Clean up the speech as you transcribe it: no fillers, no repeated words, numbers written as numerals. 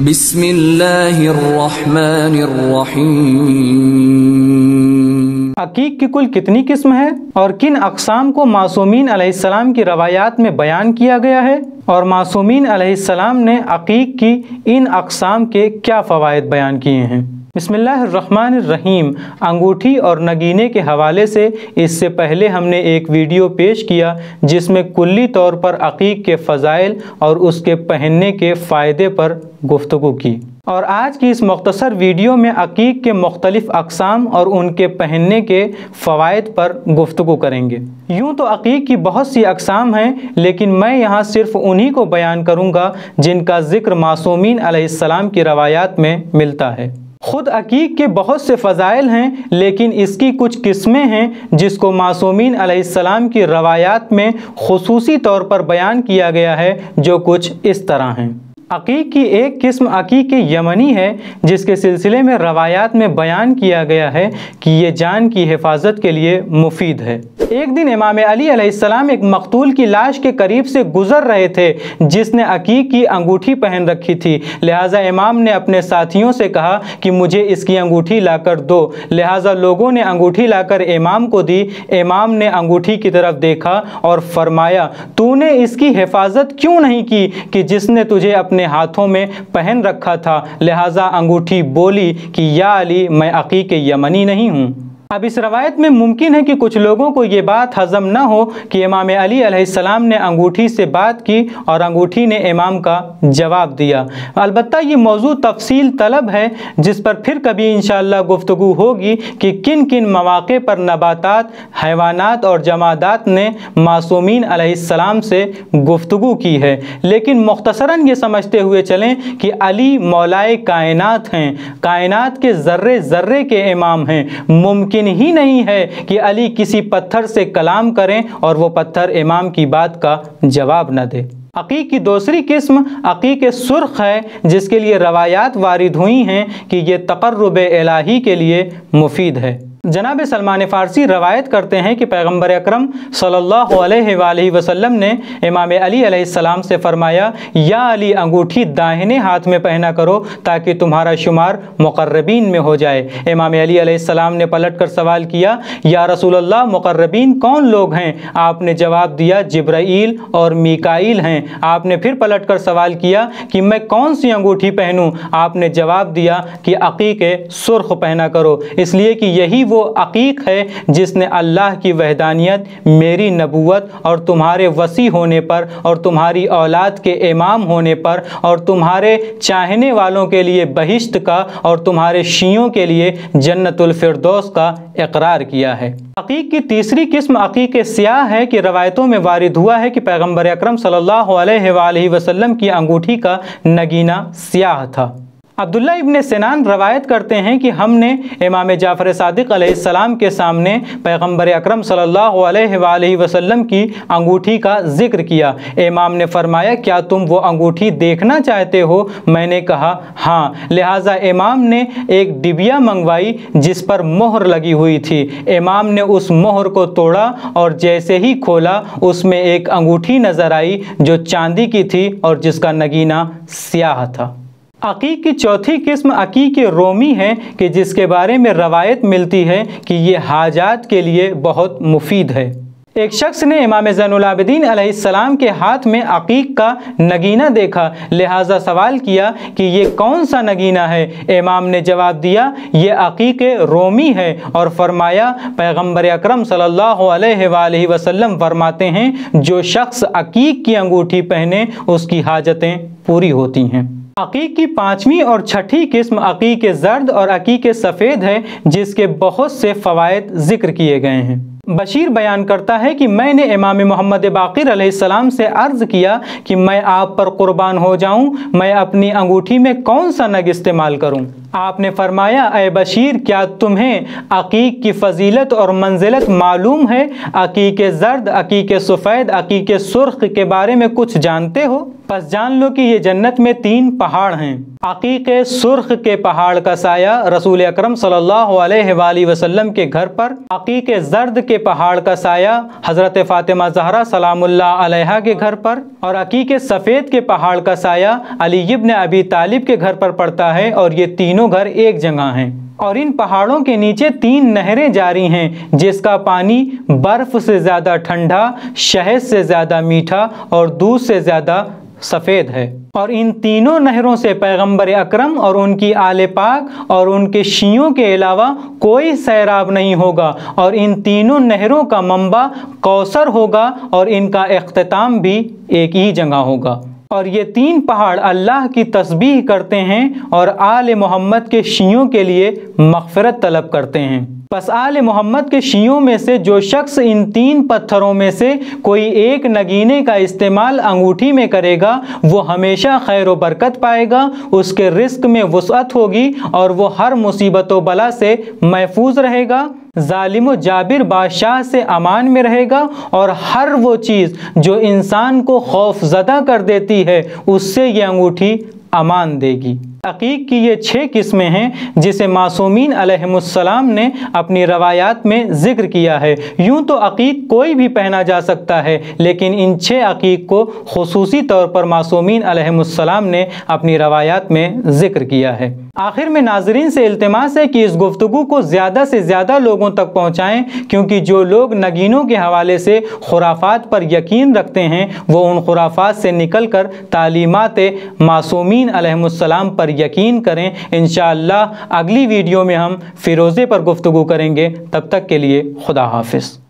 बिस्मिल्लाहिर्रहमानिर्रहीम। अकीक की कुल कितनी किस्म है और किन अक़साम को मासूमीन अलैहिस्सलाम की रवायात में बयान किया गया है, और मासूमीन अलैहिस्सलाम ने अकीक की इन अक़साम के क्या फ़वाइद बयान किए हैं। बिस्मिल्लाहिर्रहमानिर्रहीम। अंगूठी और नगीने के हवाले से इससे पहले हमने एक वीडियो पेश किया जिसमें कुल्ली तौर पर अकीक के फ़ज़ाइल और उसके पहनने के फ़ायदे पर गुफ्तगू की, और आज की इस मुख्तसर वीडियो में अकीक के मुख्तलिफ़ अक़साम और उनके पहनने के फ़वाइद पर गुफ्तगू करेंगे। यूँ तो अकीक की बहुत सी अक़साम हैं, लेकिन मैं यहाँ सिर्फ़ उन्हीं को बयान करूँगा जिनका ज़िक्र मासूमीन अलैहिस्सलाम की रवायात में मिलता है। ख़ुद अकीक के बहुत से फ़ज़ाइल हैं, लेकिन इसकी कुछ किस्में हैं जिसको मासूमीन अलैहिस्सलाम की रवायात में ख़ुसूसी तौर पर बयान किया गया है, जो कुछ इस तरह हैं। अकीक की एक किस्म अकीक यमनी है, जिसके सिलसिले में रवायात में बयान किया गया है कि ये जान की हिफाजत के लिए मुफीद है। एक दिन इमाम अली अलैहिस्सलाम एक मकतूल की लाश के करीब से गुज़र रहे थे जिसने अकीक की अंगूठी पहन रखी थी। लिहाजा इमाम ने अपने साथियों से कहा कि मुझे इसकी अंगूठी लाकर दो। लिहाजा लोगों ने अंगूठी लाकर इमाम को दी। इमाम ने अंगूठी की तरफ देखा और फरमाया, तूने इसकी हिफाजत क्यों नहीं की कि जिसने तुझे अपने हाथों में पहन रखा था। लिहाजा अंगूठी बोली कि या अली, मैं अकीक यमनी नहीं हूँ। अब इस रवायत में मुमकिन है कि कुछ लोगों को ये बात हज़म न हो कि इमाम अली अलैहिस्सलाम ने अंगूठी से बात की और अंगूठी ने इमाम का जवाब दिया। अलबत्ता ये मौजू तफसील तलब है, जिस पर फिर कभी इंशाअल्लाह गुफ्तगू होगी कि किन किन मौक़े पर नबातात, हैवानात और जमादात ने मासूमीन अलैहिस्सलाम से गुफ्तगू की है। लेकिन मुख्तसरन ये समझते हुए चलें कि अली मौलाए कायनात हैं, कायनात के ज़र्रे ज़र्रे के इमाम हैं। मुमकिन ही नहीं है कि अली किसी पत्थर से कलाम करें और वो पत्थर इमाम की बात का जवाब न दे। अकीक की दूसरी किस्म अकीक सुर्ख है, जिसके लिए रवायात वारिद हुई हैं कि ये तक़र्रुब इलाही के लिए मुफीद है। जनाब सलमान फ़ारसी रवायत करते हैं कि पैगम्बर अकरम सल्लल्लाहु अलैहि वसल्लम ने इमाम अली अलैहिस्सलाम से फरमाया, या अली, अंगूठी दाहिने हाथ में पहना करो ताकि तुम्हारा शुमार मुक़र्रबीन में हो जाए। इमाम अली अलैहिस्सलाम ने पलट कर सवाल किया, या रसूलल्लाह, मुक़र्रबीन कौन लोग हैं? आपने जवाब दिया, जिब्राईल और मीकाईल हैं। आपने फिर पलट कर सवाल किया कि मैं कौन सी अंगूठी पहनूँ? आपने जवाब दिया कि अकीक सुर्ख पहना करो, इसलिए कि यही वो अकीक है जिसने अल्लाह की वहदानियत, मेरी नबूवत और तुम्हारे वसी होने पर और तुम्हारी औलाद के इमाम होने पर और तुम्हारे चाहने वालों के लिए बहिश्त का और तुम्हारे शियों के लिए जन्नतुल फिरदौस का इकरार किया है। अकीक की तीसरी किस्म अकीक स्याह है कि रवायतों में वारिद हुआ है कि पैगम्बर अकरम सल्लल्लाहु अलैहि वसल्लम की अंगूठी का नगीना स्याह था। अब्दुल्ला इब्न सिनान रवायत करते हैं कि हमने इमाम जाफ़र सादिक़ अलैहिस्सलाम के सामने पैगम्बर अकरम सल्लल्लाहु अलैहि वसल्लम की अंगूठी का ज़िक्र किया। इमाम ने फरमाया, क्या तुम वो अंगूठी देखना चाहते हो? मैंने कहा हाँ। लिहाजा इमाम ने एक डिबिया मंगवाई जिस पर मोहर लगी हुई थी। इमाम ने उस मोहर को तोड़ा और जैसे ही खोला उसमें एक अंगूठी नज़र आई जो चांदी की थी और जिसका नगीना स्याह था। अकीक की चौथी किस्म अकीक रोमी है कि जिसके बारे में रवायत मिलती है कि ये हाजात के लिए बहुत मुफीद है। एक शख्स ने इमाम ज़ैनुल आबिदीन अलैहिस्सलाम के हाथ में अकीक का नगीना देखा। लिहाजा सवाल किया कि ये कौन सा नगीना है? इमाम ने जवाब दिया, ये अकीक रोमी है, और फरमाया, पैगम्बर अकरम सल्लल्लाहु अलैहि वसल्लम फरमाते हैं, जो शख्स अकीक की अंगूठी पहने उसकी हाजतें पूरी होती हैं। अकीक की पाँचवीं और छठी किस्म अकीक ज़र्द और अकीक सफ़ेद है, जिसके बहुत से फ़वाइद ज़िक्र किए गए हैं। बशीर बयान करता है कि मैंने इमाम मोहम्मद बाक़िर अलैहिस्सलाम से अर्ज़ किया कि मैं आप पर क़ुरबान हो जाऊँ, मैं अपनी अंगूठी में कौन सा नग इस्तेमाल करूँ? आपने फरमाया, ए बशीर, क्या तुम्हें अकीक की फजीलत और मंजिलत मालूम है? अकीक ज़र्द, अकीक सफ़ेद, अकीक सुर्ख के बारे में कुछ जानते हो? बस जान लो कि ये जन्नत में 3 पहाड़ हैं। अकीक सुर्ख के पहाड़ का साया रसूल अकरम सल्लल्लाहु अलैहि वसल्लम के घर पर, अकीक ज़र्द के पहाड़ का साया हज़रत फ़ातिमा ज़हरा सलामुल्लाह अलैहा के घर पर, और अकीक सफ़ेद के पहाड़ का साया अली इब्न अबी तालिब के घर पर पड़ता है। और ये तीनों घर एक जगह हैं। और इन पहाड़ों के नीचे 3 नहरें जारी हैं, जिसका पानी बर्फ़ से ज़्यादा ठंडा, शहद से ज़्यादा मीठा और दूध से ज़्यादा सफ़ेद है। और इन तीनों नहरों से पैगंबर अकरम और उनकी आले पाक और उनके शियों के अलावा कोई सैराब नहीं होगा। और इन तीनों नहरों का मंबा कौसर होगा और इनका इख्तिताम भी एक ही जगह होगा। और ये 3 पहाड़ अल्लाह की तस्बीह करते हैं और आले मोहम्मद के शियों के लिए मग़फ़िरत तलब करते हैं। बस आले मोहम्मद के शियों में से जो शख्स इन 3 पत्थरों में से कोई एक नगीने का इस्तेमाल अंगूठी में करेगा, वो हमेशा खैर व बरकत पाएगा, उसके रिस्क में वुसअत होगी और वो हर मुसीबत व बला से महफूज रहेगा, जालिम व जाबिर बादशाह से अमान में रहेगा, और हर वो चीज़ जो इंसान को खौफज़दा कर देती है उससे ये अंगूठी अमान देगी। अकीक की ये 6 किस्में हैं जिसे मासूमीन अलैहिमुस्सलाम ने अपनी रवायात में ज़िक्र किया है। यूँ तो अकीक कोई भी पहना जा सकता है, लेकिन इन 6 अकीक को खुसूसी तौर पर मासूमीन अलैहिमुस्सलाम ने अपनी रवायात में ज़िक्र किया है। आखिर में नाज़रीन से इल्तिमास है कि इस गुफ्तगू को ज़्यादा से ज़्यादा लोगों तक पहुँचाएँ, क्योंकि जो लोग नगीनों के हवाले से खुराफात पर यकीन रखते हैं वो उन खुराफात से निकल कर तालीमात मासूमीन अलैहिमुस्सलाम पर यकीन करें। इंशाअल्लाह अगली वीडियो में हम फ़िरोज़े पर गुफ्तगू करेंगे। तब तक के लिए खुदा हाफ़िज़।